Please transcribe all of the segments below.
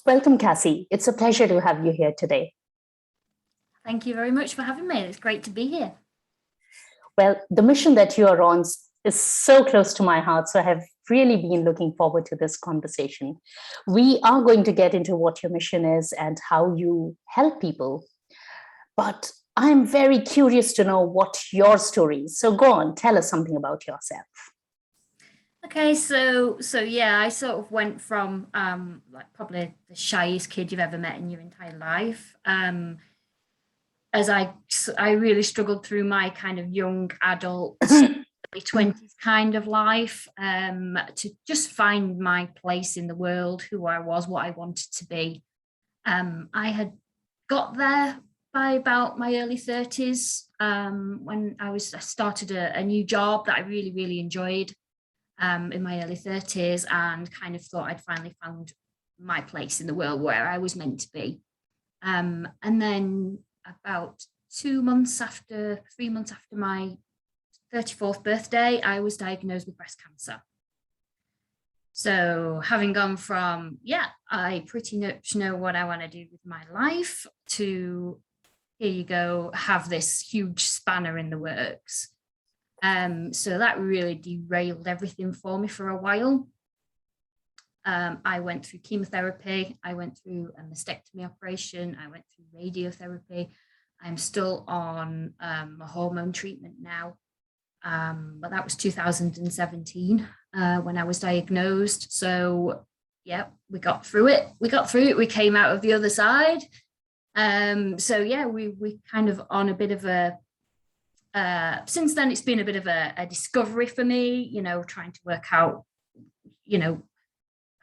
Welcome, Cassie. It's a pleasure to have you here today. Thank you very much for having me. It's great to be here. Well, the mission that you are on is so close to my heart, so I have really been looking forward to this conversation. We are going to get into what your mission is and how you help people, but I'm very curious to know what your story is. So go on, tell us something about yourself. Okay, so yeah, I sort of went from like probably the shyest kid you've ever met in your entire life. As I really struggled through my kind of young adult early 20s kind of life, to just find my place in the world, who I was, what I wanted to be. I had got there by about my early 30s, when I started a new job that I really, really enjoyed, in my early 30s, and kind of thought I'd finally found my place in the world where I was meant to be. And then about 3 months after my 34th birthday, I was diagnosed with breast cancer. So having gone from, yeah, I pretty much know what I want to do with my life, to here you go, have this huge spanner in the works. So that really derailed everything for me for a while. I went through chemotherapy, I went through a mastectomy operation, I went through radiotherapy. I'm still on a hormone treatment now, but that was 2017 when I was diagnosed. So yeah, we got through it. We came out of the other side. So yeah, we kind of on a bit of a since then it's been a bit of a discovery for me, trying to work out,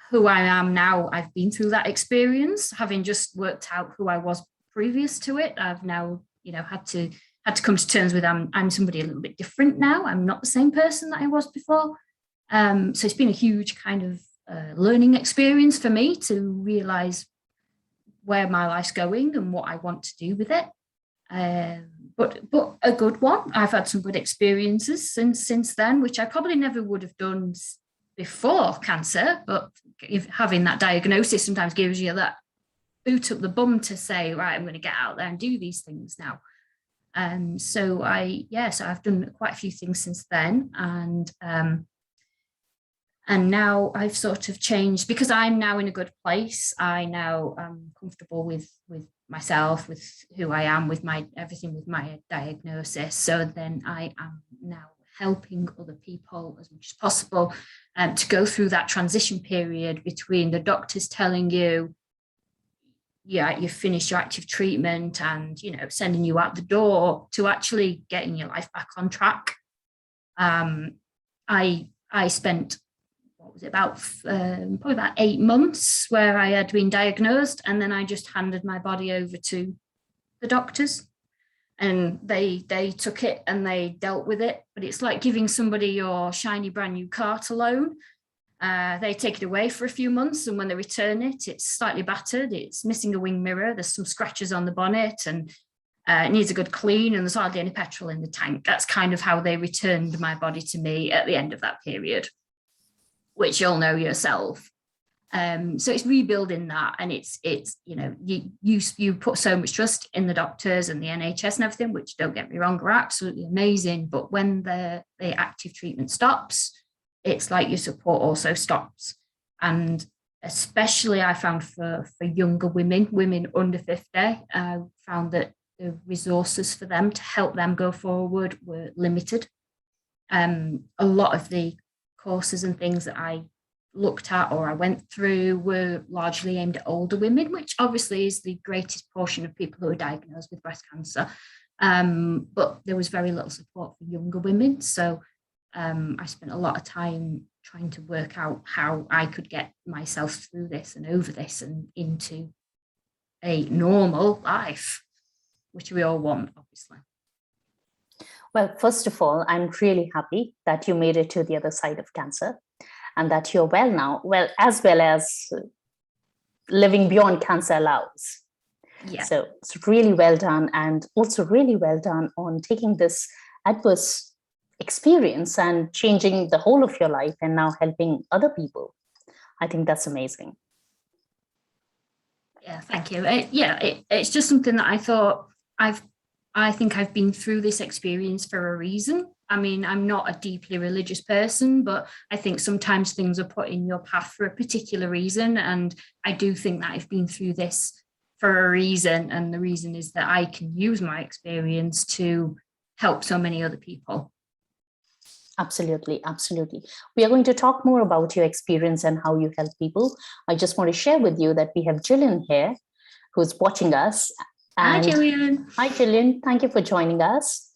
who I am now. I've been through that experience, having just worked out who I was previous to it. I've now, had to come to terms with I'm somebody a little bit different now. I'm not the same person that I was before. So it's been a huge kind of learning experience for me to realize where my life's going and what I want to do with it. But a good one. I've had some good experiences since then, which I probably never would have done before cancer. But having that diagnosis sometimes gives you that boot up the bum to say, right, I'm going to get out there and do these things now. So I've done quite a few things since then, and now I've sort of changed because I'm now in a good place. I now am comfortable with myself, with who I am, with my everything, with my diagnosis. So then I am now helping other people as much as possible, to go through that transition period between the doctors telling you, yeah, you've finished your active treatment and, sending you out the door, to actually getting your life back on track. I spent, what was it, probably about 8 months where I had been diagnosed, and then I just handed my body over to the doctors, and they took it and they dealt with it. But it's like giving somebody your shiny brand new car to loan. They take it away for a few months, and when they return it, it's slightly battered, it's missing a wing mirror, there's some scratches on the bonnet, and it needs a good clean, and there's hardly any petrol in the tank. That's kind of how they returned my body to me at the end of that period, which you'll know yourself. So it's rebuilding that, and it's you put so much trust in the doctors and the NHS and everything, which, don't get me wrong, are absolutely amazing. But when the active treatment stops, it's like your support also stops. And especially I found for younger women under 50, I found that the resources for them to help them go forward were limited. A lot of the courses and things that I looked at or I went through were largely aimed at older women, which obviously is the greatest portion of people who are diagnosed with breast cancer. But there was very little support for younger women. So I spent a lot of time trying to work out how I could get myself through this and over this and into a normal life, which we all want, obviously. Well, first of all, I'm really happy that you made it to the other side of cancer and that you're well now, as well as living beyond cancer allows. Yeah. So it's really well done, and also really well done on taking this adverse experience and changing the whole of your life and now helping other people. I think that's amazing. Yeah, thank you. It's just something that I thought I think I've been through this experience for a reason. I mean, I'm not a deeply religious person, but I think sometimes things are put in your path for a particular reason. And I do think that I've been through this for a reason. And the reason is that I can use my experience to help so many other people. Absolutely, absolutely. We are going to talk more about your experience and how you help people. I just want to share with you that we have Jillian here, who's watching us. Hi, Jillian. Hi, Jillian. Thank you for joining us.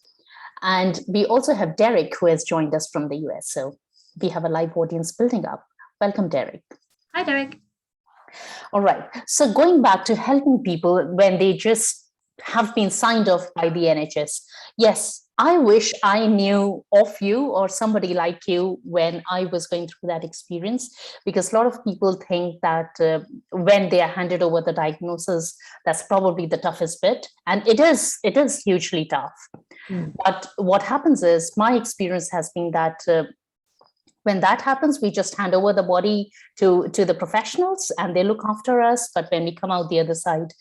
And we also have Derek, who has joined us from the US. So we have a live audience building up. Welcome, Derek. Hi, Derek. All right. So going back to helping people when they just have been signed off by the NHS. Yes, I wish I knew of you or somebody like you when I was going through that experience, because a lot of people think that when they are handed over the diagnosis, that's probably the toughest bit. And it is hugely tough. But what happens is, my experience has been that when that happens, we just hand over the body to the professionals and they look after us. But when we come out the other side,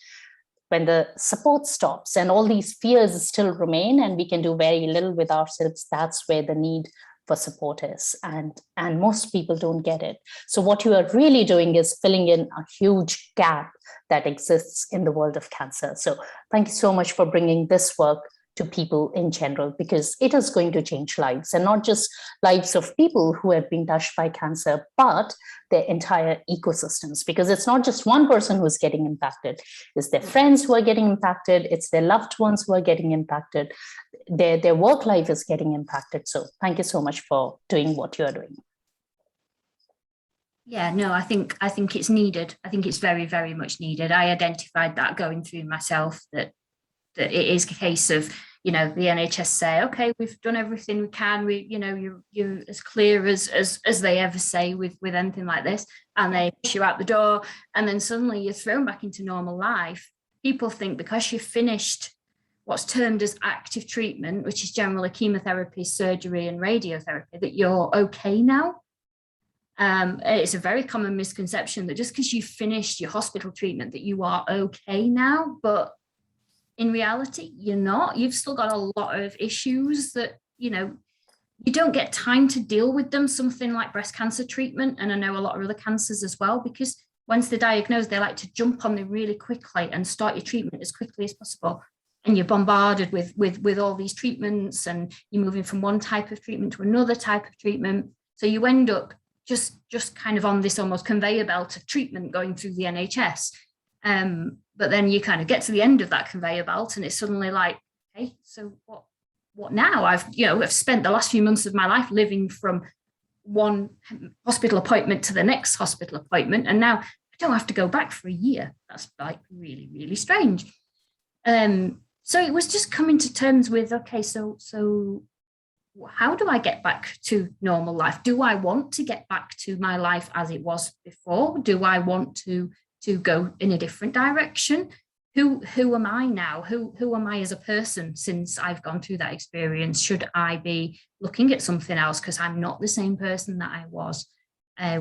when the support stops and all these fears still remain and we can do very little with ourselves, that's where the need for support is. And most people don't get it. So what you are really doing is filling in a huge gap that exists in the world of cancer. So thank you so much for bringing this work to people in general, because it is going to change lives, and not just lives of people who have been touched by cancer, but their entire ecosystems, because it's not just one person who's getting impacted. It's their friends who are getting impacted. It's their loved ones who are getting impacted. Their work life is getting impacted. So thank you so much for doing what you're doing. Yeah, no, I think it's needed. I think it's very, very much needed. I identified that going through myself, that it is a case of, the NHS say, okay, we've done everything we can. You're as clear as they ever say with anything like this, and they push you out the door, and then suddenly you're thrown back into normal life. People think because you've finished what's termed as active treatment, which is generally chemotherapy, surgery, and radiotherapy, that you're okay now. It's a very common misconception that just because you've finished your hospital treatment that you are okay now, but in reality, you're not. You've still got a lot of issues that, you don't get time to deal with them. Something like breast cancer treatment, and I know a lot of other cancers as well, because once they're diagnosed, they like to jump on them really quickly and start your treatment as quickly as possible. And you're bombarded with all these treatments, and you're moving from one type of treatment to another type of treatment. So you end up just kind of on this almost conveyor belt of treatment going through the NHS. But then you kind of get to the end of that conveyor belt, and it's suddenly like, okay, so what now? I've spent the last few months of my life living from one hospital appointment to the next hospital appointment, and now I don't have to go back for a year. That's like really, really strange. So it was just coming to terms with, okay, so how do I get back to normal life? Do I want to get back to my life as it was before? Do I want to go in a different direction? Who am I now? Who am I as a person since I've gone through that experience? Should I be looking at something else because I'm not the same person that I was?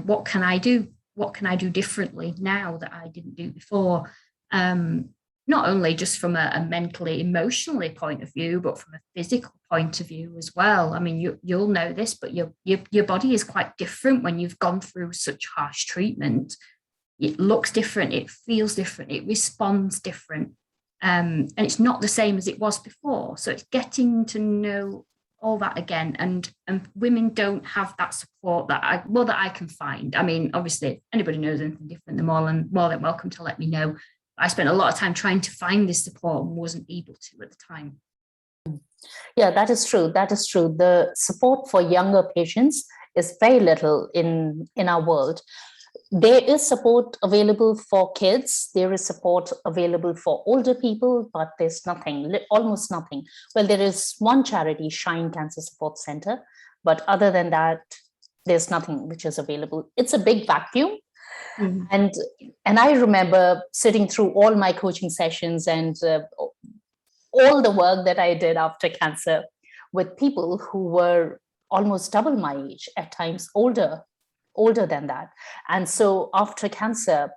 What can I do? What can I do differently now that I didn't do before? Not only just from a mentally, emotionally point of view, but from a physical point of view as well. I mean, you'll know this, but your body is quite different when you've gone through such harsh treatment. It looks different, it feels different, it responds different. And it's not the same as it was before. So it's getting to know all that again. And women don't have that support that I can find. I mean, obviously, if anybody knows anything different, they're more than welcome to let me know. I spent a lot of time trying to find this support and wasn't able to at the time. Yeah, that is true. That is true. The support for younger patients is very little in our world. There is support available for kids. There is support available for older people, but there's nothing, almost nothing. Well, there is one charity, Shine Cancer Support Center, but other than that, there's nothing which is available. It's a big vacuum. Mm-hmm. And I remember sitting through all my coaching sessions and all the work that I did after cancer with people who were almost double my age, at times older than that. And so after cancer,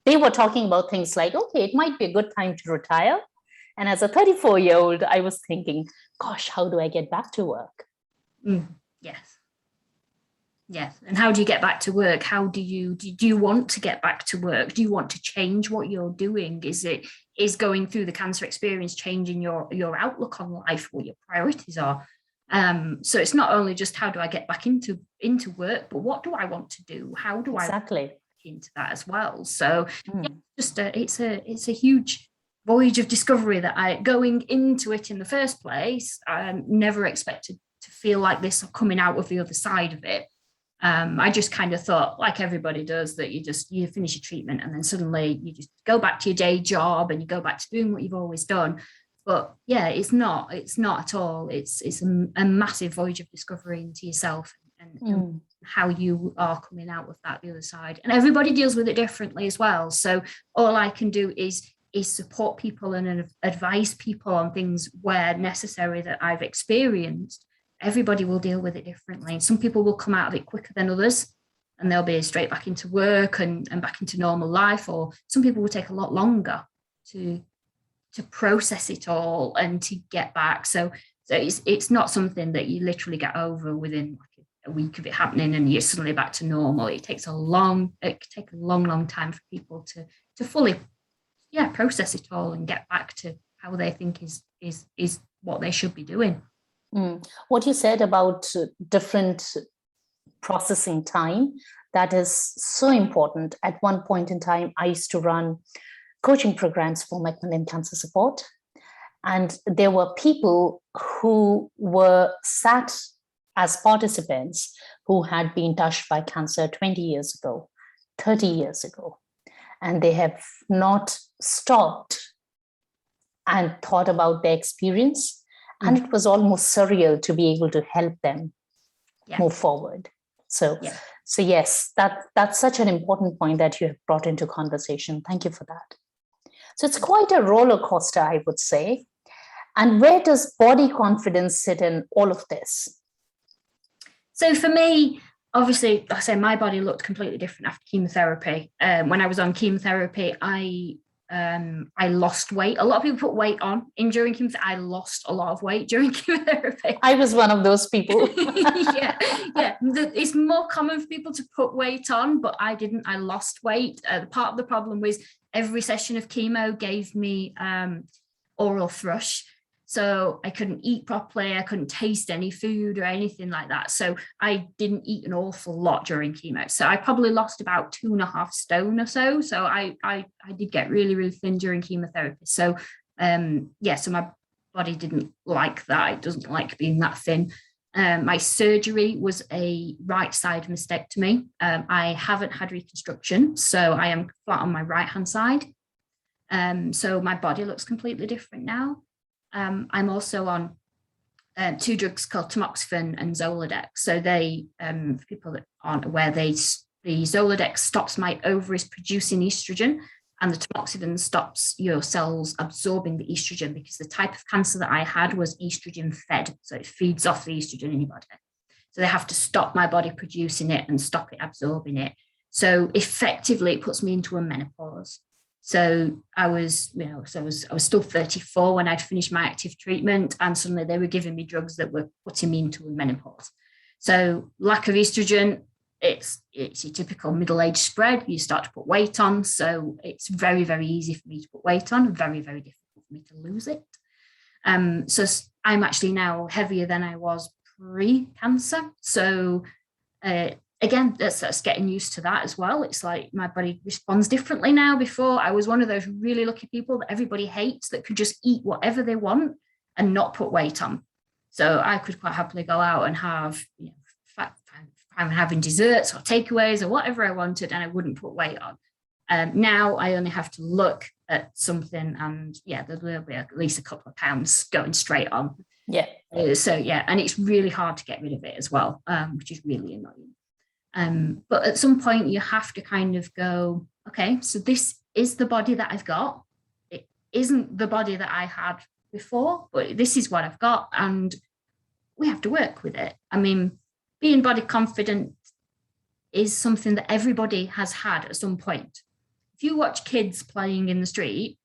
they were talking about things like, okay, it might be a good time to retire. And as a 34-year-old, I was thinking, gosh, how do I get back to work? Yes. Yes. And how do you get back to work? How do you want to get back to work? Do you want to change what you're doing? Is going through the cancer experience changing your outlook on life, what your priorities are? So it's not only just how do I get back into work, but what do I want to do? How do I get into that as well? So it's a huge voyage of discovery that I, going into it in the first place, I never expected to feel like this or coming out of the other side of it. I just kind of thought, like everybody does, that you finish your treatment and then suddenly you just go back to your day job and you go back to doing what you've always done. But yeah, it's not at all. It's a massive voyage of discovery into yourself and how you are coming out of that the other side. And everybody deals with it differently as well. So all I can do is support people and advise people on things where necessary that I've experienced. Everybody will deal with it differently. Some people will come out of it quicker than others, and they'll be straight back into work and back into normal life. Or some people will take a lot longer to process it all and to get back. So it's not something that you literally get over within like a week of it happening and you're suddenly back to normal. It takes a long time for people to fully process it all and get back to how they think is what they should be doing. What you said about different processing time, that is so important. At one point in time, I used to run coaching programs for Macmillan Cancer Support. And there were people who were sat as participants who had been touched by cancer 20 years ago, 30 years ago. And they have not stopped and thought about their experience. And it was almost surreal to be able to help them move forward. So yes, that's such an important point that you have brought into conversation. Thank you for that. So it's quite a roller coaster, I would say. And where does body confidence sit in all of this? So for me, obviously, like I say, my body looked completely different after chemotherapy. When I was on chemotherapy, I lost weight. A lot of people put weight on during chemotherapy. I lost a lot of weight during chemotherapy. I was one of those people. yeah. It's more common for people to put weight on, but I didn't. I lost weight. Part of the problem was every session of chemo gave me oral thrush. So I couldn't eat properly. I couldn't taste any food or anything like that. So I didn't eat an awful lot during chemo. So I probably lost about 2.5 stone or so. So I did get really, really thin during chemotherapy. So so my body didn't like that. It doesn't like being that thin. My surgery was a right side mastectomy. I haven't had reconstruction. So I am flat on my right hand side. So my body looks completely different now. I'm also on 2 drugs called Tamoxifen and Zoladex. So they, for people that aren't aware, the Zoladex stops my ovaries producing estrogen, and the Tamoxifen stops your cells absorbing the estrogen, because the type of cancer that I had was estrogen fed. So it feeds off the estrogen in your body. So they have to stop my body producing it and stop it absorbing it. So effectively, it puts me into a menopause. So I was still 34 when I'd finished my active treatment, and suddenly they were giving me drugs that were putting me into a menopause. So lack of estrogen, it's your typical middle-age spread. You start to put weight on. So it's very, very easy for me to put weight on, very, very difficult for me to lose it. So I'm actually now heavier than I was pre-cancer. So again, that's getting used to that as well. It's like my body responds differently now. Before, I was one of those really lucky people that everybody hates, that could just eat whatever they want and not put weight on. So I could quite happily go out and have, I'm having desserts or takeaways or whatever I wanted, and I wouldn't put weight on. Now I only have to look at something, and there will be at least a couple of pounds going straight on. And it's really hard to get rid of it as well, which is really annoying. But at some point you have to kind of go, okay, so this is the body that I've got. It isn't the body that I had before, but this is what I've got, and we have to work with it. I mean, being body confident is something that everybody has had at some point. if you watch kids playing in the street,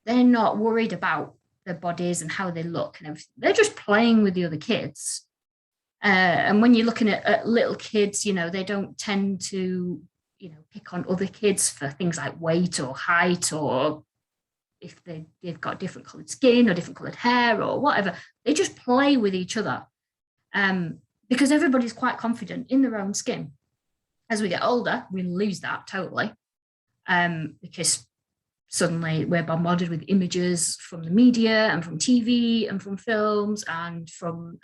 they're not worried about their bodies and how they look and everything. They're just playing with the other kids. And when you're looking at little kids, you know, they don't tend to, you know, pick on other kids for things like weight or height, or if they've got different coloured skin or different coloured hair or whatever. They just play with each other, because everybody's quite confident in their own skin. As we get older, we lose that totally, because suddenly we're bombarded with images from the media and from TV and from films and from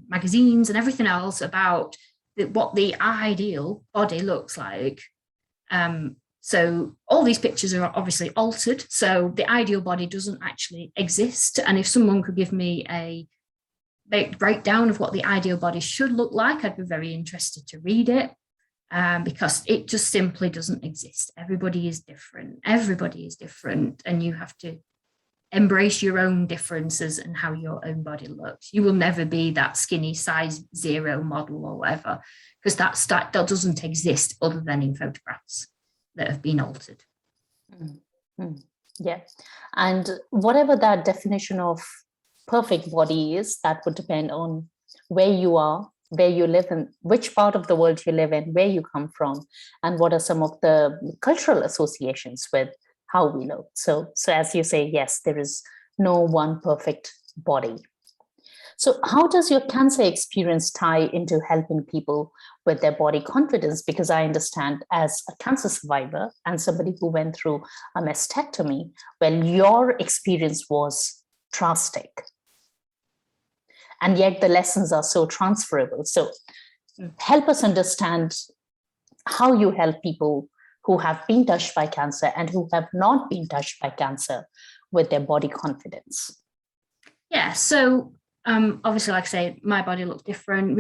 magazines and everything else about what the ideal body looks like. So all these pictures are obviously altered. So the ideal body doesn't actually exist. And if someone could give me a breakdown of what the ideal body should look like, I'd be very interested to read it. Because it just simply doesn't exist. Everybody is different. Everybody is different. And you have to embrace your own differences and how your own body looks. You will never be that skinny size 0 model or whatever, because that doesn't exist other than in photographs that have been altered. Mm-hmm. Yeah. And whatever that definition of perfect body is, that would depend on where you are, where you live in, which part of the world you live in, where you come from, and what are some of the cultural associations with how we look. So as you say, yes, there is no one perfect body. So how does your cancer experience tie into helping people with their body confidence? Because I understand, as a cancer survivor and somebody who went through a mastectomy, well, your experience was drastic. And yet the lessons are so transferable. So help us understand how you help people who have been touched by cancer and who have not been touched by cancer with their body confidence. Yeah, so obviously, like I say, my body looks different.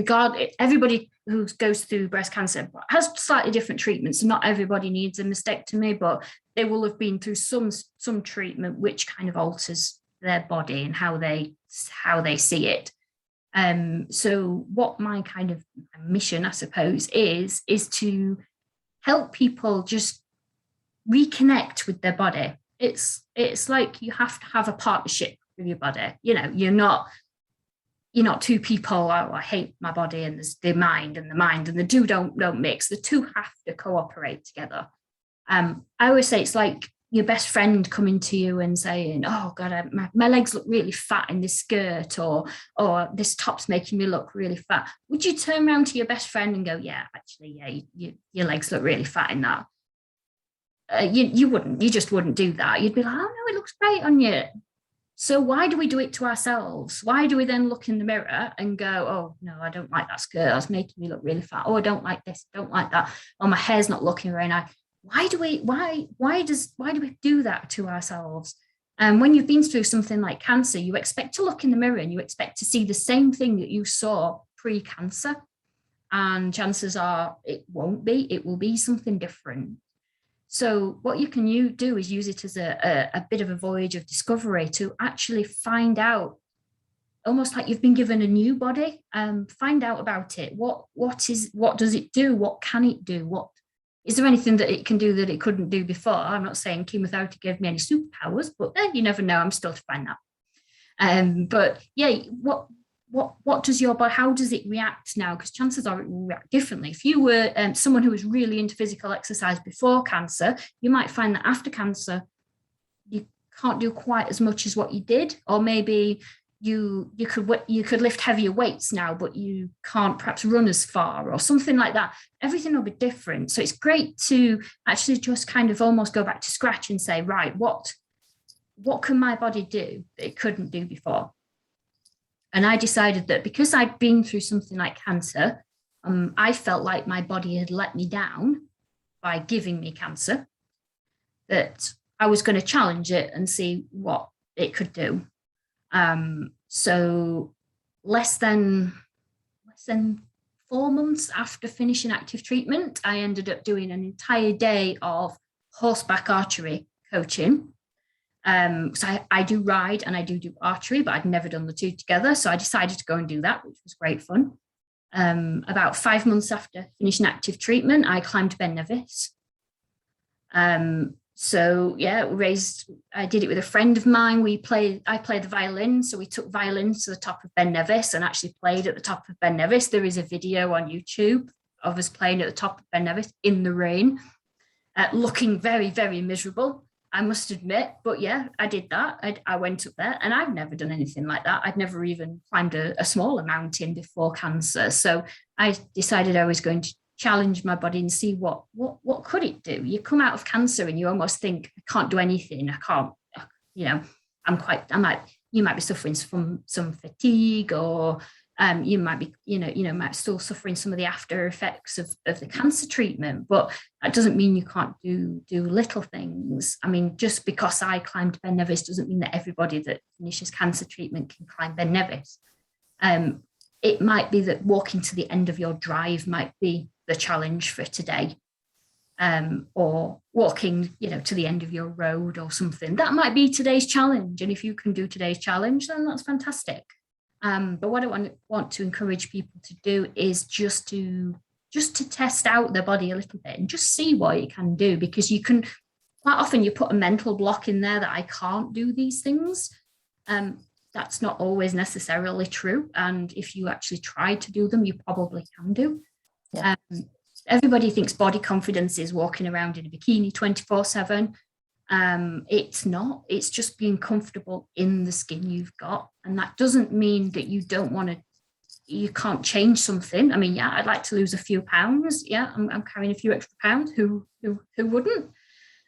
Everybody who goes through breast cancer has slightly different treatments. Not everybody needs a mastectomy, but they will have been through some treatment which kind of alters their body and how they see it. So what my kind of mission, I suppose, is to help people just reconnect with their body. It's like you have to have a partnership with your body. You know, you're not two people. Oh, I hate my body, and there's the mind, and the two don't mix. The two have to cooperate together. I always say it's like your best friend coming to you and saying, "Oh God, my legs look really fat in this skirt," or "This top's making me look really fat." Would you turn around to your best friend and go, "Yeah, actually, yeah, your legs look really fat in that"? You wouldn't. You just wouldn't do that. You'd be like, "Oh no, it looks great on you." So why do we do it to ourselves? Why do we then look in the mirror and go, "Oh no, I don't like that skirt. It's making me look really fat. Oh, I don't like this. Don't like that. Oh, my hair's not looking very nice." Why do we do that to ourselves? And when you've been through something like cancer, you expect to look in the mirror and you expect to see the same thing that you saw pre-cancer. And chances are it won't be. It will be something different. So what you can do is use it as a bit of a voyage of discovery to actually find out, almost like you've been given a new body. Find out about it. What does it do? What can it do? Is there anything that it can do that it couldn't do before? I'm not saying chemotherapy gave me any superpowers, but you never know. I'm still to find that. But yeah, what does your body, how does it react now? Because chances are it will react differently. If you were someone who was really into physical exercise before cancer, you might find that after cancer, you can't do quite as much as what you did, or maybe you could lift heavier weights now, but you can't perhaps run as far or something like that. Everything will be different. So it's great to actually just kind of almost go back to scratch and say, right, what can my body do that it couldn't do before? And I decided that because I'd been through something like cancer, I felt like my body had let me down by giving me cancer, that I was going to challenge it and see what it could do. So less than 4 months after finishing active treatment, I ended up doing an entire day of horseback archery coaching. So I do ride and I do archery, but I'd never done the two together. So I decided to go and do that, which was great fun. About 5 months after finishing active treatment, I climbed Ben Nevis. So yeah, I did it with a friend of mine. I played the violin. So we took violin to the top of Ben Nevis and actually played at the top of Ben Nevis. There is a video on YouTube of us playing at the top of Ben Nevis in the rain, looking very, very miserable, I must admit. But yeah, I did that. I went up there, and I've never done anything like that. I'd never even climbed a smaller mountain before cancer. So I decided I was going to challenge my body and see what could it do. You come out of cancer and you almost think, I can't do anything. I can't, you know, you might be suffering from some fatigue, or you might be, might still suffering some of the after effects of the cancer treatment, but that doesn't mean you can't do little things. I mean, just because I climbed Ben Nevis doesn't mean that everybody that finishes cancer treatment can climb Ben Nevis. It might be that walking to the end of your drive might be the challenge for today, or walking, to the end of your road or something. That might be today's challenge. And if you can do today's challenge, then that's fantastic. But what I want to encourage people to do is just to test out their body a little bit and just see what it can do, because you can, quite often you put a mental block in there that I can't do these things. That's not always necessarily true. And if you actually try to do them, you probably can do. Yeah. Everybody thinks body confidence is walking around in a bikini 24/7. It's not. It's just being comfortable in the skin you've got. And that doesn't mean that you can't change something. I mean, yeah, I'd like to lose a few pounds. Yeah, I'm carrying a few extra pounds. Who wouldn't?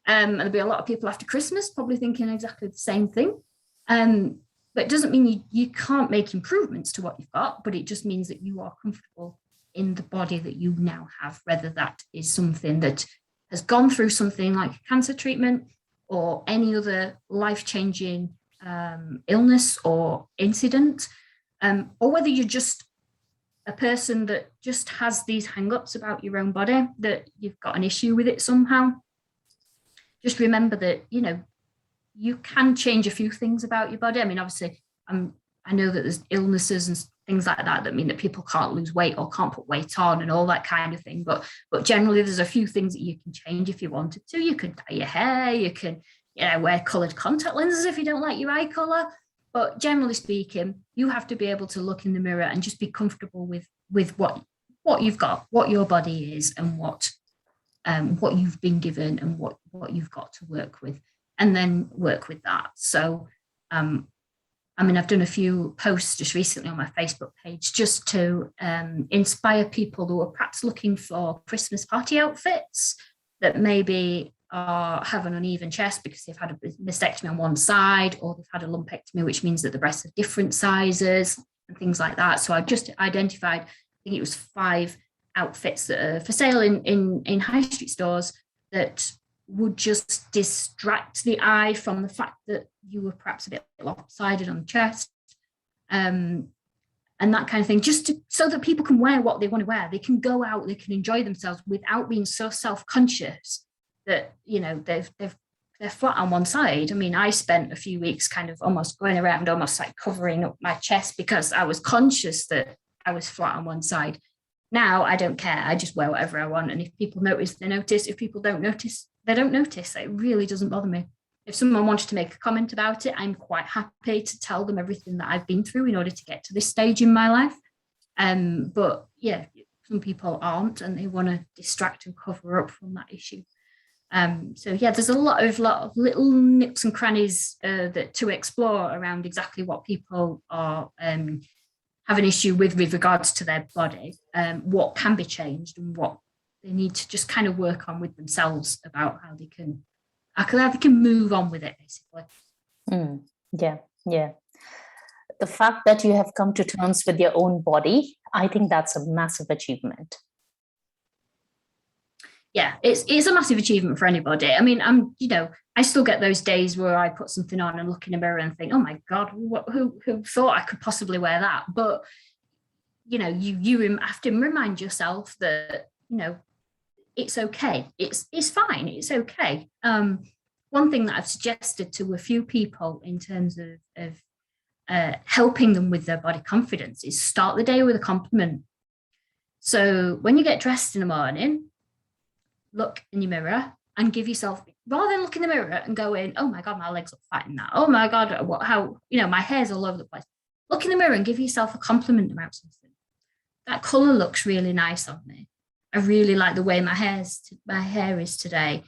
And there'll be a lot of people after Christmas probably thinking exactly the same thing. But it doesn't mean you can't make improvements to what you've got, but it just means that you are comfortable in the body that you now have, whether that is something that has gone through something like cancer treatment or any other life-changing illness or incident, or whether you're just a person that just has these hang-ups about your own body, that you've got an issue with it somehow. Just remember that, you can change a few things about your body. I mean, obviously, I know that there's illnesses and things like that mean that people can't lose weight or can't put weight on and all that kind of thing. But generally, there's a few things that you can change if you wanted to. You could dye your hair, you can, wear coloured contact lenses if you don't like your eye colour. But generally speaking, you have to be able to look in the mirror and just be comfortable with what you've got, what your body is, and what you've been given and what you've got to work with, and then work with that. So, I've done a few posts just recently on my Facebook page just to inspire people who are perhaps looking for Christmas party outfits that maybe have an uneven chest because they've had a mastectomy on one side, or they've had a lumpectomy, which means that the breasts are different sizes and things like that. So I've just identified, I think it was 5 outfits that are for sale in high street stores that would just distract the eye from the fact that you were perhaps a bit lopsided on the chest, and that kind of thing, so that people can wear what they want to wear. They can go out, they can enjoy themselves without being so self-conscious that, they're flat on one side. I mean, I spent a few weeks kind of almost going around, almost like covering up my chest because I was conscious that I was flat on one side. Now I don't care. I just wear whatever I want. And if people notice, they notice. If people don't notice, they don't notice. It really doesn't bother me. If someone wanted to make a comment about it, I'm quite happy to tell them everything that I've been through in order to get to this stage in my life. But yeah, some people aren't, and they want to distract and cover up from that issue. So yeah, there's a lot of little nips and crannies that to explore around exactly what people are have an issue with regards to their body, what can be changed and what they need to just kind of work on with themselves about how they can move on with it, basically. Yeah. The fact that you have come to terms with your own body, I think that's a massive achievement. Yeah, it's a massive achievement for anybody. I mean, I still get those days where I put something on and look in a mirror and think, oh my God, who thought I could possibly wear that? But, you have to remind yourself that, it's okay. It's fine. It's okay. One thing that I've suggested to a few people in terms of helping them with their body confidence is start the day with a compliment. So when you get dressed in the morning, look in your mirror and give yourself, rather than look in the mirror and going, oh my God, my legs look fat in that. Oh my God, my hair's all over the place. Look in the mirror and give yourself a compliment about something. That color looks really nice on me. I really like the way my hair is today.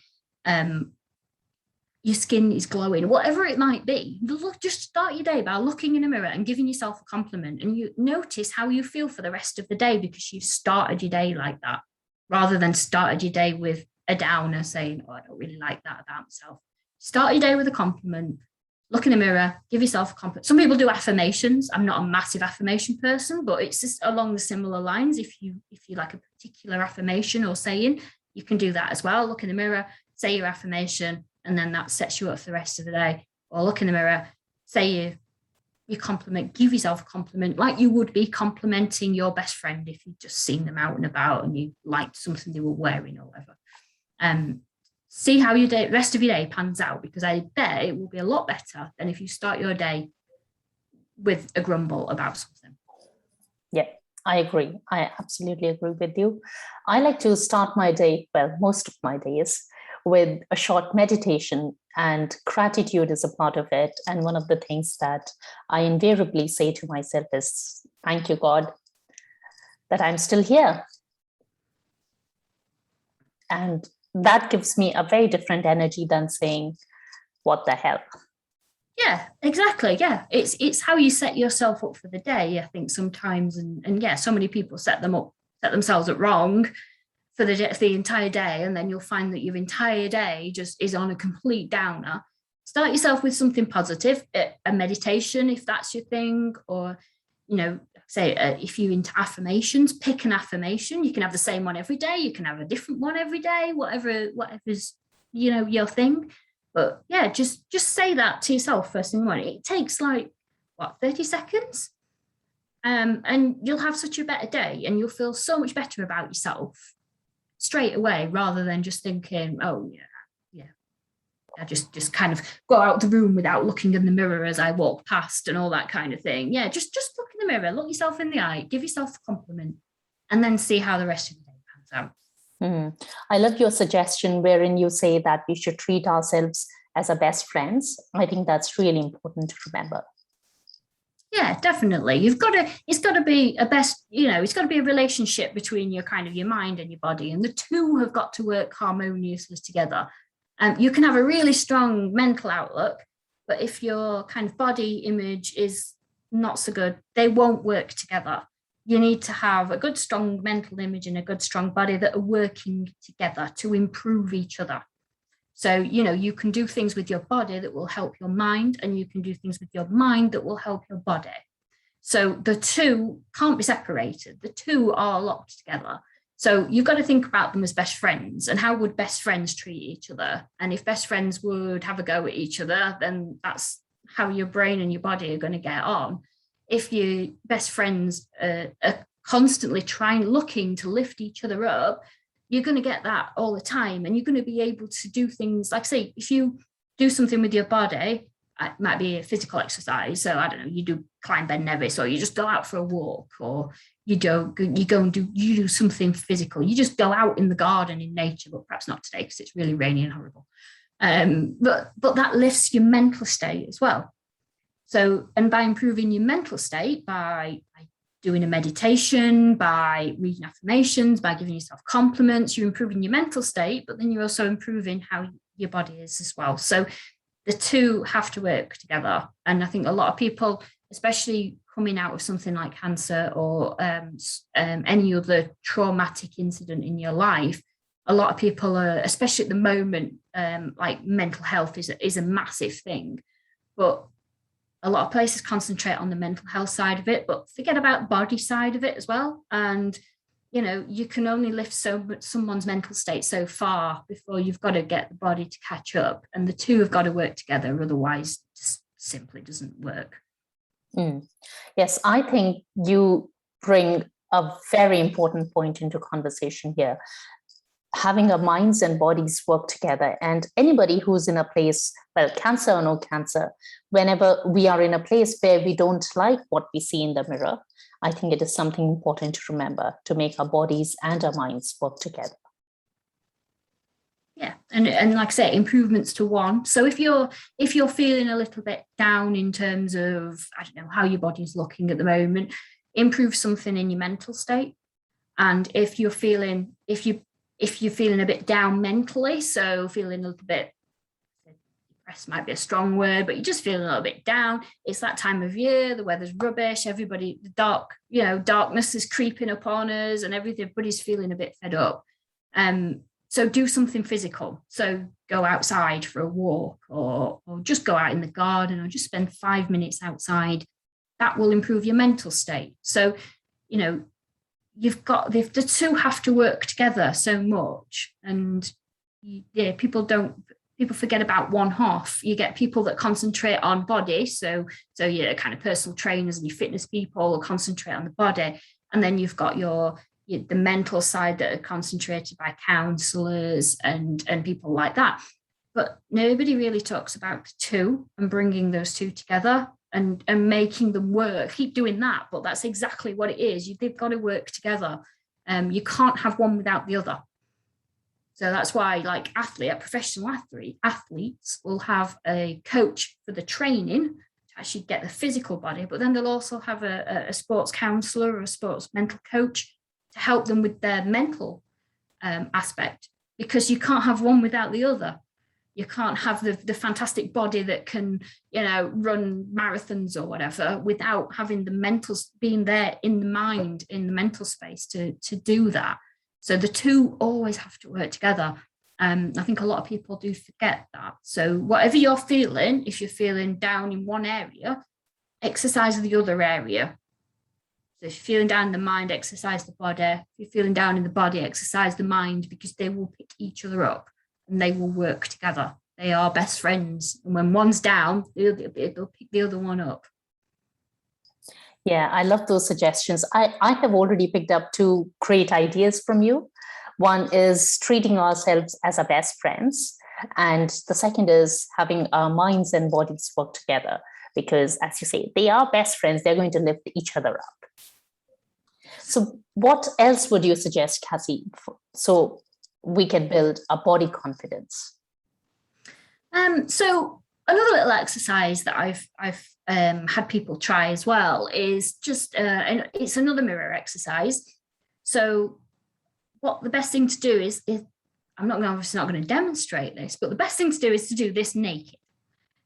Your skin is glowing, whatever it might be. Just start your day by looking in a mirror and giving yourself a compliment, and you notice how you feel for the rest of the day because you've started your day like that, rather than started your day with a downer saying, oh, I don't really like that about myself. Start your day with a compliment, look in the mirror, give yourself a compliment. Some people do affirmations. I'm not a massive affirmation person, but it's just along the similar lines. If you like a particular affirmation or saying, you can do that as well. Look in the mirror, say your affirmation, and then that sets you up for the rest of the day. Or look in the mirror, say your compliment, give yourself a compliment like you would be complimenting your best friend if you'd just seen them out and about and you liked something they were wearing or whatever. See how your day, rest of your day pans out, because I bet it will be a lot better than if you start your day with a grumble about something. Yeah, I agree. I absolutely agree with you. I like to start my day, well, most of my days, with a short meditation, and gratitude is a part of it. And one of the things that I invariably say to myself is, thank you, God, that I'm still here. And that gives me a very different energy than saying, what the hell? Yeah, exactly. Yeah, it's how you set yourself up for the day, I think, sometimes. And yeah, so many people set themselves up wrong for the entire day, and then you'll find that your entire day just is on a complete downer. Start yourself with something positive, a meditation if that's your thing, or say if you're into affirmations, pick an affirmation. You can have the same one every day, you can have a different one every day, whatever's your thing. But yeah, just say that to yourself first thing in the morning. It takes 30 seconds, and you'll have such a better day, and you'll feel so much better about yourself straight away, rather than just thinking, oh yeah, I just kind of go out the room without looking in the mirror as I walk past and all that kind of thing. Yeah, just look in the mirror, look yourself in the eye, give yourself a compliment, and then see how the rest of the day pans out. I love your suggestion wherein you say that we should treat ourselves as our best friends. I think that's really important to remember. Yeah, definitely. It's got to be it's got to be a relationship between your mind and your body, and the two have got to work harmoniously together. You can have a really strong mental outlook, but if your kind of body image is not so good, they won't work together. You need to have a good, strong mental image and a good, strong body that are working together to improve each other. So, you can do things with your body that will help your mind, and you can do things with your mind that will help your body. So the two can't be separated. The two are locked together. So you've got to think about them as best friends, and how would best friends treat each other? And if best friends would have a go at each other, then that's how your brain and your body are going to get on. If your best friends are constantly looking to lift each other up, you're going to get that all the time, and you're going to be able to do things like, say, if you do something with your body, it might be a physical exercise. So I don't know, you do climb Ben Nevis, or you just go out for a walk, or you do something physical. You just go out in the garden in nature, but perhaps not today because it's really rainy and horrible. But that lifts your mental state as well. So, and by improving your mental state, by doing a meditation, by reading affirmations, by giving yourself compliments, you're improving your mental state, but then you're also improving how your body is as well. So the two have to work together. And I think a lot of people, especially coming out of something like cancer or any other traumatic incident in your life, a lot of people are, especially at the moment, like mental health is a massive thing. But a lot of places concentrate on the mental health side of it, but forget about the body side of it as well. And, you can only lift someone's mental state so far before you've got to get the body to catch up. And the two have got to work together. Otherwise, it just simply doesn't work. Yes, I think you bring a very important point into conversation here. Having our minds and bodies work together, and anybody who's in a place, well, cancer or no cancer, whenever we are in a place where we don't like what we see in the mirror, I think it is something important to remember, to make our bodies and our minds work together. Yeah, And like I say, improvements to one. So if you're feeling a little bit down in terms of, I don't know, how your body's looking at the moment, improve something in your mental state. And if you're feeling a bit down mentally, so feeling a little bit depressed might be a strong word, but you're just feeling a little bit down. It's that time of year, the weather's rubbish, darkness is creeping upon us, and everybody's feeling a bit fed up. So do something physical. So go outside for a walk, or just go out in the garden, or just spend 5 minutes outside. That will improve your mental state. So, you've got the two have to work together so much. And people forget about one half. You get people that concentrate on body. So your kind of personal trainers and your fitness people will concentrate on the body. And then you've got the mental side that are concentrated by counselors and people like that. But nobody really talks about the two and bringing those two together and making them work. Keep doing that, but that's exactly what it is. They've got to work together. You can't have one without the other. So that's why, like professional athletes will have a coach for the training to actually get the physical body, but then they'll also have a sports counselor or a sports mental coach to help them with their mental aspect, because you can't have one without the other. You can't have the fantastic body that can, run marathons or whatever without having the mental being there in the mind, in the mental space to do that. So the two always have to work together. I think a lot of people do forget that. So whatever you're feeling, if you're feeling down in one area, exercise the other area. So if you're feeling down in the mind, exercise the body. If you're feeling down in the body, exercise the mind, because they will pick each other up and they will work together. They are best friends. And when one's down, they'll pick the other one up. Yeah, I love those suggestions. I have already picked up 2 great ideas from you. One is treating ourselves as our best friends. And the second is having our minds and bodies work together. Because as you say, they are best friends. They're going to lift each other up. So what else would you suggest, Cassie, so we can build a body confidence? So another little exercise that I've had people try as well is just, and it's another mirror exercise. So what the best thing to do is I'm obviously not going to demonstrate this, but the best thing to do is to do this naked.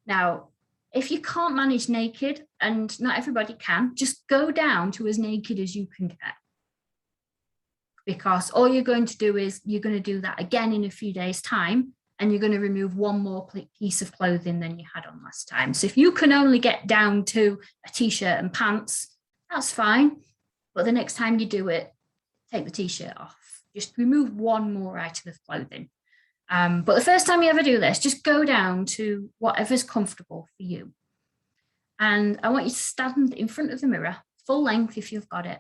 Now, if you can't manage naked, and not everybody can, just go down to as naked as you can get. Because all you're going to do is you're going to do that again in a few days' time, and you're going to remove one more piece of clothing than you had on last time. So if you can only get down to a t-shirt and pants, that's fine. But the next time you do it, take the t-shirt off. Just remove one more item of clothing. But the first time you ever do this, just go down to whatever's comfortable for you. And I want you to stand in front of the mirror, full length if you've got it.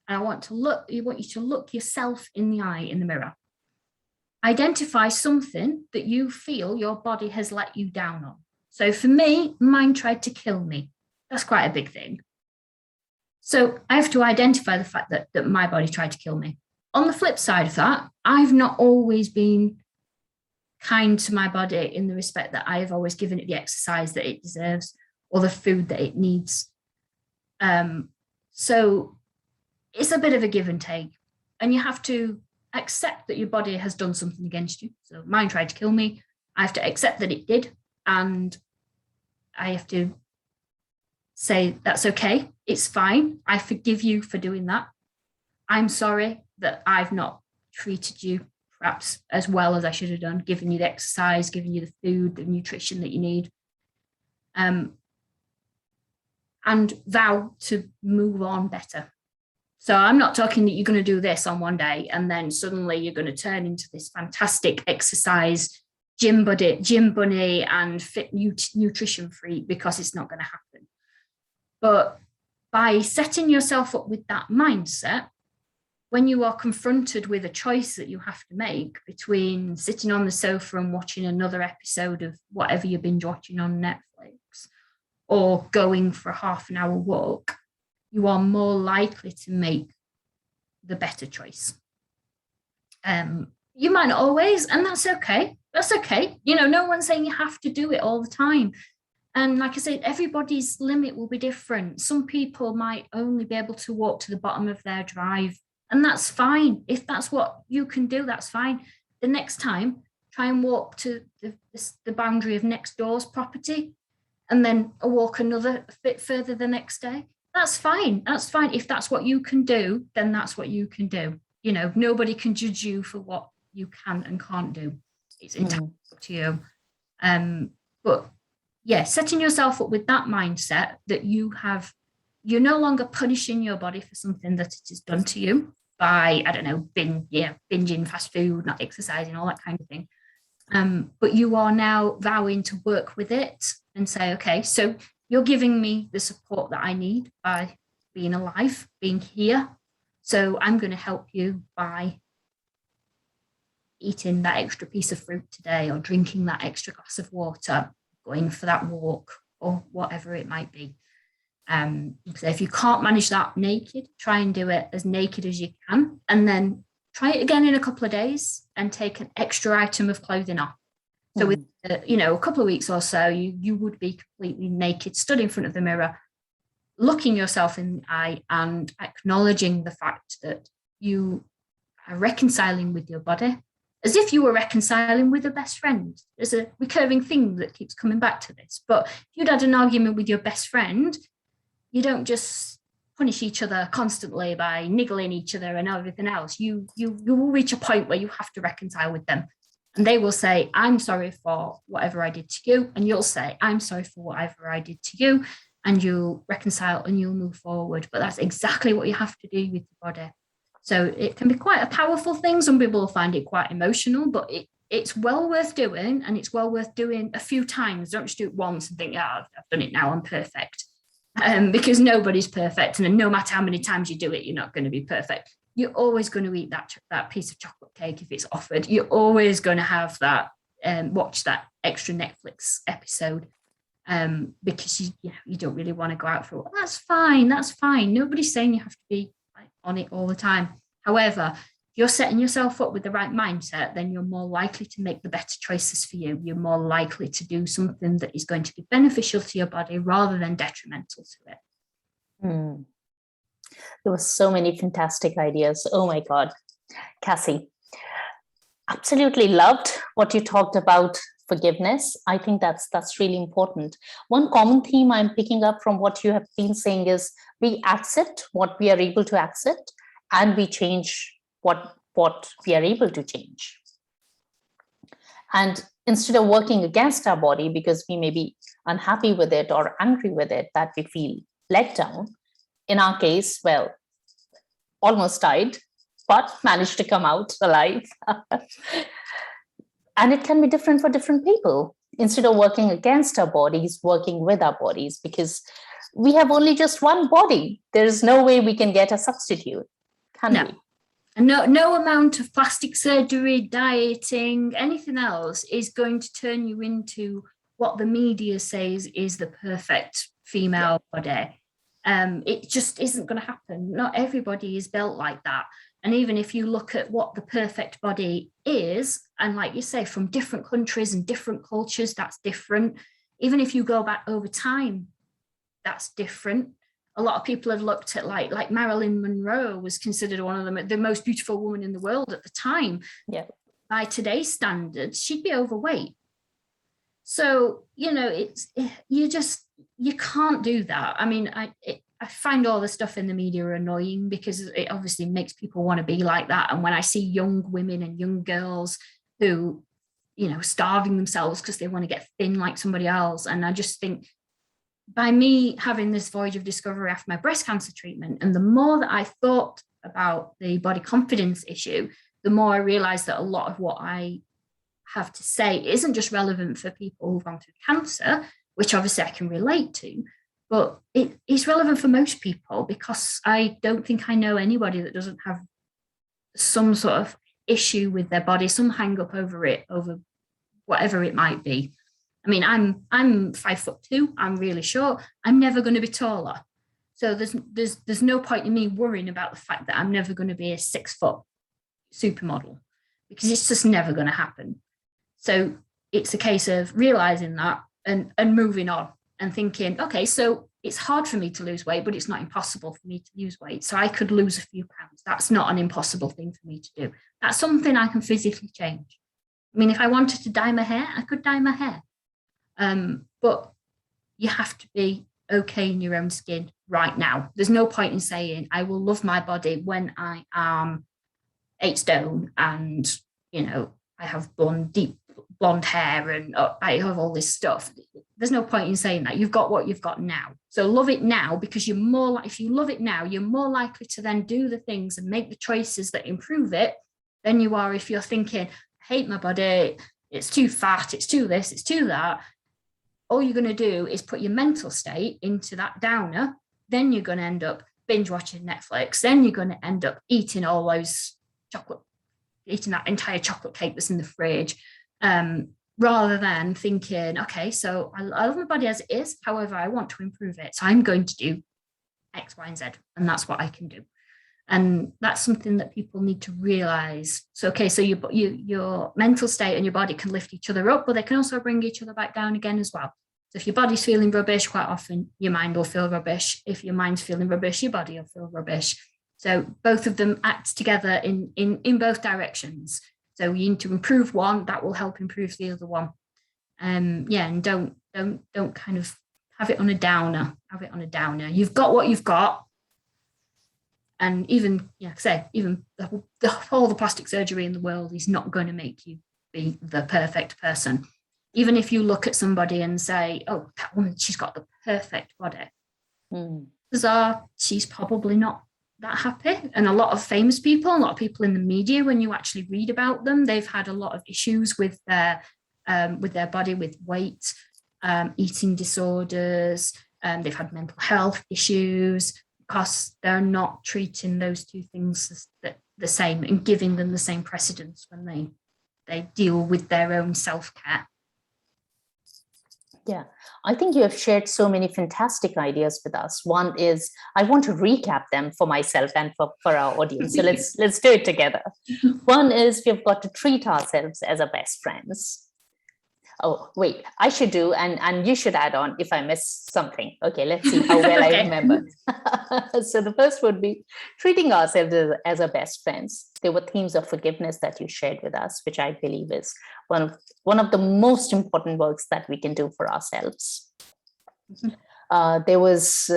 And I want you to look yourself in the eye in the mirror. Identify something that you feel your body has let you down on. So for me, mine tried to kill me. That's quite a big thing. So I have to identify the fact that my body tried to kill me. On the flip side of that, I've not always been kind to my body in the respect that I have always given it the exercise that it deserves or the food that it needs. So it's a bit of a give and take, and you have to accept that your body has done something against you. So mine tried to kill me. I have to accept that it did, and I have to say that's okay. It's fine. I forgive you for doing that. I'm sorry that I've not treated you perhaps as well as I should have done, given you the exercise, given you the food, the nutrition that you need. And vow to move on better. So I'm not talking that you're going to do this on one day and then suddenly you're going to turn into this fantastic exercise gym bunny and fit nutrition freak, because it's not going to happen. But by setting yourself up with that mindset, when you are confronted with a choice that you have to make between sitting on the sofa and watching another episode of whatever you're binge watching on Netflix or going for a half an hour walk, you are more likely to make the better choice. You might not always, and that's okay. That's okay. No one's saying you have to do it all the time. And like I said, everybody's limit will be different. Some people might only be able to walk to the bottom of their drive, and that's fine. If that's what you can do, that's fine. The next time, try and walk to the boundary of next door's property, and then walk another bit further the next day. That's fine. That's fine. If that's what you can do, then that's what you can do. Nobody can judge you for what you can and can't do. It's entirely up to you. But yeah, setting yourself up with that mindset that you're no longer punishing your body for something that it has done to you by, I don't know, binging fast food, not exercising, all that kind of thing. But you are now vowing to work with it and say, okay, so you're giving me the support that I need by being alive, being here. So I'm going to help you by eating that extra piece of fruit today, or drinking that extra glass of water, going for that walk, or whatever it might be. So if you can't manage that naked, try and do it as naked as you can, and then try it again in a couple of days and take an extra item of clothing off. So with a couple of weeks or so, you would be completely naked, stood in front of the mirror, looking yourself in the eye and acknowledging the fact that you are reconciling with your body, as if you were reconciling with a best friend. There's a recurring thing that keeps coming back to this. But if you'd had an argument with your best friend, you don't just punish each other constantly by niggling each other and everything else. You will reach a point where you have to reconcile with them. And they will say, I'm sorry for whatever I did to you. And you'll say, I'm sorry for whatever I did to you. And you'll reconcile and you'll move forward. But that's exactly what you have to do with your body. So it can be quite a powerful thing. Some people will find it quite emotional, but it's well worth doing, and it's well worth doing a few times. Don't just do it once and think, I've done it now, I'm perfect. Because nobody's perfect. And no matter how many times you do it, you're not going to be perfect. You're always going to eat that piece of chocolate cake if it's offered. You're always going to have that, watch that extra Netflix episode. Because you don't really want to go out for it. That's fine. Nobody's saying you have to be on it all the time. However, if you're setting yourself up with the right mindset, then you're more likely to make the better choices for you. You're more likely to do something that is going to be beneficial to your body rather than detrimental to it. There were so many fantastic ideas. Oh my God. Cassie, absolutely loved what you talked about forgiveness. I think that's really important. One common theme I'm picking up from what you have been saying is we accept what we are able to accept, and we change what we are able to change. And instead of working against our body because we may be unhappy with it or angry with it, that we feel let down. In our case, well, almost died, but managed to come out alive. And it can be different for different people. Instead of working against our bodies, working with our bodies, because we have only just one body. There is no way we can get a substitute, can we? And no amount of plastic surgery, dieting, anything else is going to turn you into what the media says is the perfect female body. It just isn't going to happen. Not everybody is built like that. And even if you look at what the perfect body is, and like you say, from different countries and different cultures, that's different. Even if you go back over time, that's different. A lot of people have looked at like Marilyn Monroe was considered one of the most beautiful women in the world at the time. Yeah. By today's standards, she'd be overweight. So, you can't do that. I mean, I find all the stuff in the media annoying because it obviously makes people want to be like that. And when I see young women and young girls who, starving themselves because they want to get thin like somebody else, and I just think, by me having this voyage of discovery after my breast cancer treatment, and the more that I thought about the body confidence issue, the more I realized that a lot of what I have to say isn't just relevant for people who've gone through cancer, which obviously I can relate to, but it is relevant for most people, because I don't think I know anybody that doesn't have some sort of issue with their body, some hang up over it, over whatever it might be. I mean, I'm 5'2", I'm really short. I'm never going to be taller. So there's no point in me worrying about the fact that I'm never going to be a 6 foot supermodel, because it's just never going to happen. So it's a case of realizing that and moving on and thinking, okay, so it's hard for me to lose weight, but it's not impossible for me to lose weight. So I could lose a few pounds. That's not an impossible thing for me to do. That's something I can physically change. I mean, if I wanted to dye my hair, I could dye my hair. But you have to be okay in your own skin right now. There's no point in saying, I will love my body when I am 8 stone and, you know, I have deep blonde hair and I have all this stuff. There's no point in saying that. You've got what you've got now. So love it now, because you're more like, if you love it now, you're more likely to then do the things and make the choices that improve it than you are if you're thinking, I hate my body, it's too fat, it's too this, it's too that. All you're going to do is put your mental state into that downer. Then you're going to end up binge watching Netflix. Then you're going to end up eating all those eating that entire chocolate cake that's in the fridge, rather than thinking, okay, so I love my body as it is. However, I want to improve it. So I'm going to do X, Y, and Z, and that's what I can do. And that's something that people need to realize. So, okay, so your mental state and your body can lift each other up, but they can also bring each other back down again as well. So if your body's feeling rubbish, quite often your mind will feel rubbish. If your mind's feeling rubbish, your body will feel rubbish. So both of them act together in both directions. So you need to improve one, that will help improve the other one. And don't kind of have it on a downer. Have it on a downer. You've got what you've got. And even, even all the plastic surgery in the world is not going to make you be the perfect person. Even if you look at somebody and say, oh, that woman, she's got the perfect body. She's probably not that happy. And a lot of famous people, a lot of people in the media, when you actually read about them, they've had a lot of issues with their body, with weight, eating disorders. They've had mental health issues, because they're not treating those two things the same and giving them the same precedence when they deal with their own self-care. Yeah, I think you have shared so many fantastic ideas with us. One is, I want to recap them for myself and for our audience. So let's do it together. One is, we've got to treat ourselves as our best friends. Oh, wait, I should do, and you should add on if I miss something. Okay, let's see how well I remember. So the first would be treating ourselves as our best friends. There were themes of forgiveness that you shared with us, which I believe is one of the most important works that we can do for ourselves. There was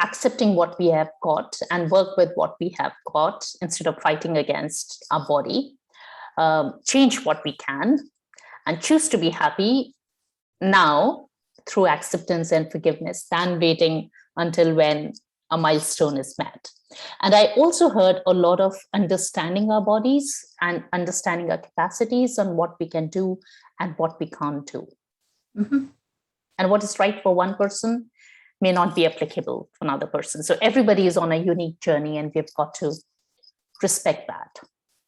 accepting what we have got and work with what we have got instead of fighting against our body. Change what we can, and choose to be happy now through acceptance and forgiveness than waiting until when a milestone is met. And I also heard a lot of understanding our bodies and understanding our capacities on what we can do and what we can't do. And what is right for one person may not be applicable for another person. So everybody is on a unique journey, and we've got to respect that.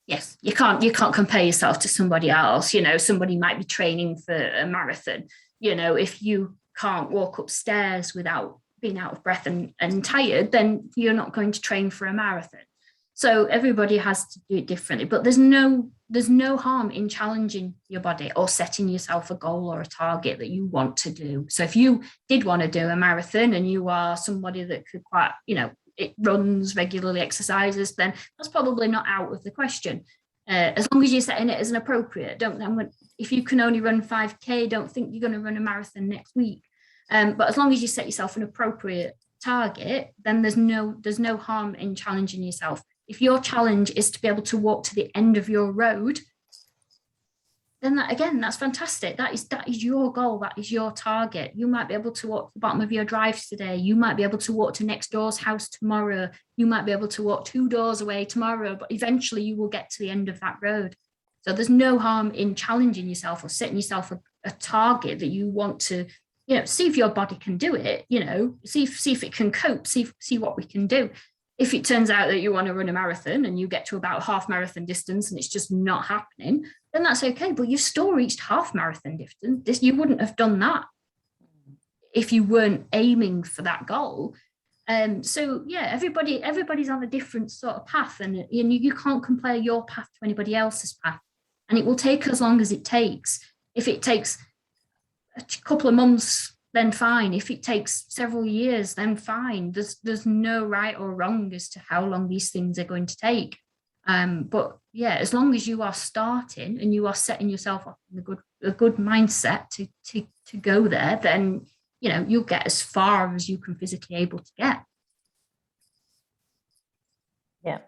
Yes, you can't compare yourself to somebody else. Somebody might be training for a marathon. If you can't walk upstairs without being out of breath and tired, then you're not going to train for a marathon. So everybody has to do it differently. But there's no harm in challenging your body or setting yourself a goal or a target that you want to do. So if you did want to do a marathon and you are somebody that could it runs regularly, exercises, then that's probably not out of the question. As long as you're setting it as an appropriate. If you can only run 5K, don't think you're going to run a marathon next week. But as long as you set yourself an appropriate target, then there's no harm in challenging yourself. If your challenge is to be able to walk to the end of your road, then that's fantastic. That is your goal. That is your target. You might be able to walk to the bottom of your drive today. You might be able to walk to next door's house tomorrow. You might be able to walk 2 doors away tomorrow, but eventually you will get to the end of that road. So there's no harm in challenging yourself or setting yourself a target that you want to, see if your body can do it, see if it can cope, see what we can do. If it turns out that you want to run a marathon and you get to about half marathon distance and it's just not happening, then that's okay. But you've still reached half marathon distance. You wouldn't have done that if you weren't aiming for that goal. Everybody's on a different sort of path, and you can't compare your path to anybody else's path. And it will take as long as it takes. If it takes a couple of months, then fine. If it takes several years, then fine. There's no right or wrong as to how long these things are going to take. But yeah, as long as you are starting and you are setting yourself up in a good mindset to go there, then you'll get as far as you can physically able to get. Yeah.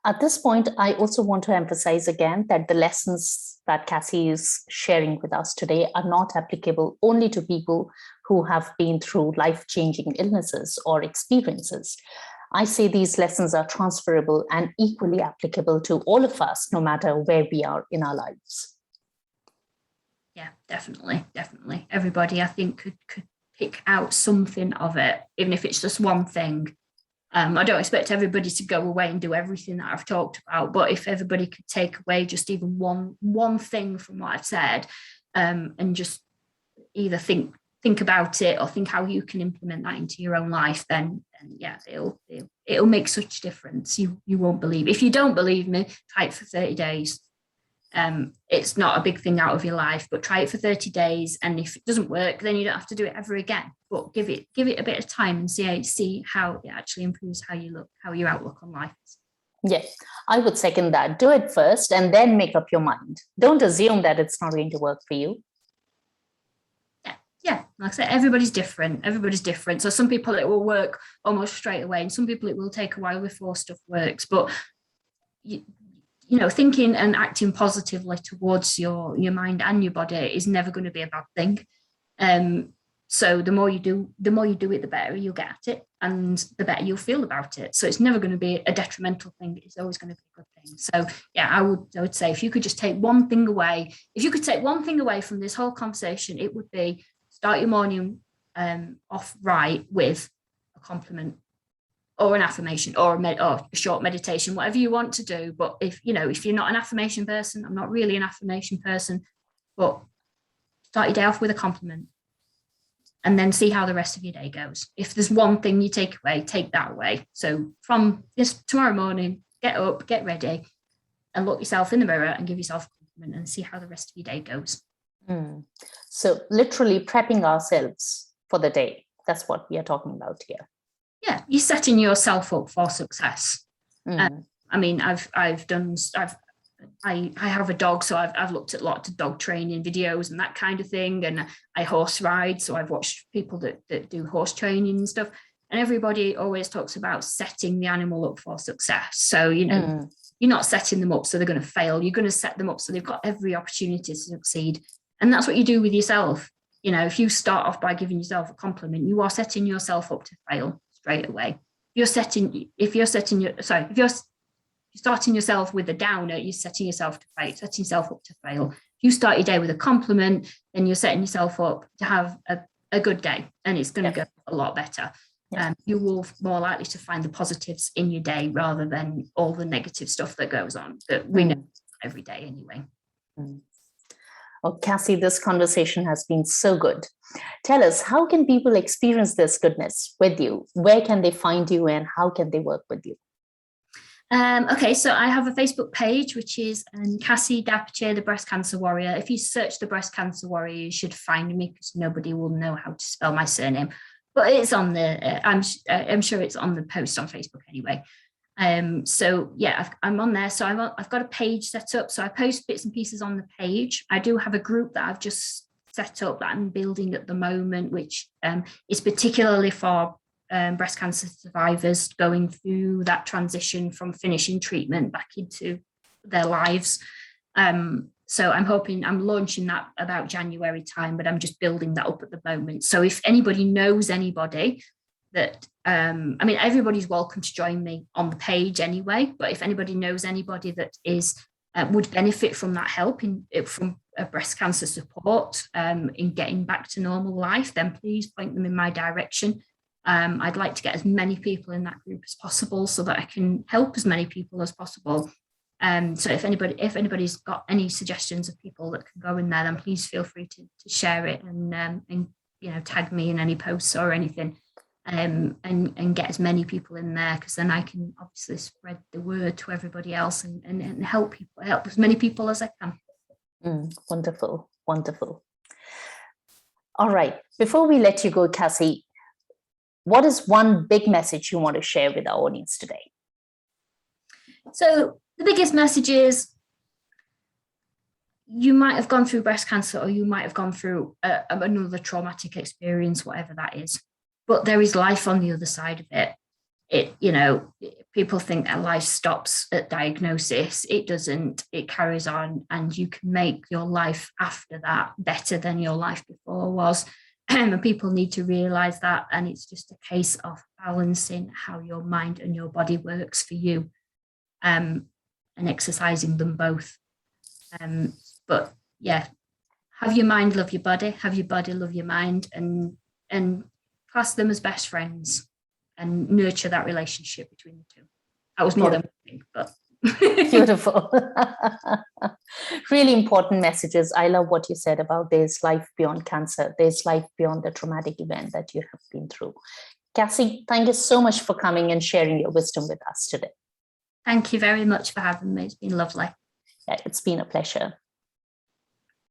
At this point, I also want to emphasize again that the lessons that Cassie is sharing with us today are not applicable only to people who have been through life-changing illnesses or experiences. I say these lessons are transferable and equally applicable to all of us, no matter where we are in our lives. Yeah, definitely. Everybody, I think, could pick out something of it, even if it's just one thing. I don't expect everybody to go away and do everything that I've talked about, but if everybody could take away just even one thing from what I've said, and just either think about it or think how you can implement that into your own life, then yeah, it'll make such a difference. You won't believe. If you don't believe me, try it for 30 days. It's not a big thing out of your life, but try it for 30 days. And if it doesn't work, then you don't have to do it ever again. But give it a bit of time and see how it actually improves how you look, how your outlook on life is. Yes, I would second that. Do it first and then make up your mind. Don't assume that it's not going to work for you. Yeah, like I said, everybody's different. So some people it will work almost straight away, and some people it will take a while before stuff works. But thinking and acting positively towards your mind and your body is never going to be a bad thing. So the more you do it, the better you'll get at it, and the better you'll feel about it. So it's never going to be a detrimental thing. It's always going to be a good thing. So yeah, I would say if you could just take one thing away, from this whole conversation, it would be start your morning off right with a compliment or an affirmation or a short meditation, whatever you want to do. But if you're not an affirmation person, I'm not really an affirmation person, but start your day off with a compliment and then see how the rest of your day goes. If there's one thing you take away, take that away. So from this tomorrow morning, get up, get ready, and look yourself in the mirror and give yourself a compliment and see how the rest of your day goes. So literally prepping ourselves for the day. That's what we are talking about here. Yeah, you're setting yourself up for success. I mean, I have a dog, so I've looked at lots of dog training videos and that kind of thing, and I horse ride, so I've watched people that do horse training and stuff, and everybody always talks about setting the animal up for success. So you're not setting them up so they're going to fail. You're going to set them up so they've got every opportunity to succeed, and that's what you do with yourself. If you start off by giving yourself a compliment, you are setting yourself up to fail straight away. If you're starting yourself with a downer, you're setting yourself up to fail. If you start your day with a compliment, then you're setting yourself up to have a good day, and it's going to go a lot better. You will more likely to find the positives in your day rather than all the negative stuff that goes on that we know every day anyway. Oh, Cassie, this conversation has been so good. Tell us, how can people experience this goodness with you? Where can they find you, and how can they work with you? Okay, so I have a Facebook page, which is Cassie D'Apice, the Breast Cancer Warrior. If you search the Breast Cancer Warrior, you should find me, because nobody will know how to spell my surname. But it's on the, I'm sure it's on the post on Facebook anyway. So yeah, I'm on there. So I've got a page set up. So I post bits and pieces on the page. I do have a group that I've just set up that I'm building at the moment, which is particularly for breast cancer survivors going through that transition from finishing treatment back into their lives. So I'm launching that about January time, but I'm just building that up at the moment. So if anybody knows anybody that, everybody's welcome to join me on the page anyway, but if anybody knows anybody that would benefit from that help from breast cancer support in getting back to normal life, then please point them in my direction. I'd like to get as many people in that group as possible so that I can help as many people as possible. So if anybody's got any suggestions of people that can go in there, then please feel free to share it and tag me in any posts or anything, and get as many people in there, because then I can obviously spread the word to everybody else and help as many people as I can. Wonderful, wonderful. All right. Before we let you go, Cassie, what is one big message you want to share with our audience today? So the biggest message is, you might have gone through breast cancer, or you might have gone through another traumatic experience, whatever that is. But there is life on the other side of it. People think that life stops at diagnosis. It doesn't. It carries on, and you can make your life after that better than your life before was. And people need to realize that. And it's just a case of balancing how your mind and your body works for you, and exercising them both. But yeah, have your mind love your body, have your body love your mind, and class them as best friends, and nurture that relationship between the two. That was more than one thing, but beautiful. Really important messages. I love what you said about there's life beyond cancer. There's life beyond the traumatic event that you have been through. Cassie, thank you so much for coming and sharing your wisdom with us today. Thank you very much for having me. It's been lovely. It's been a pleasure.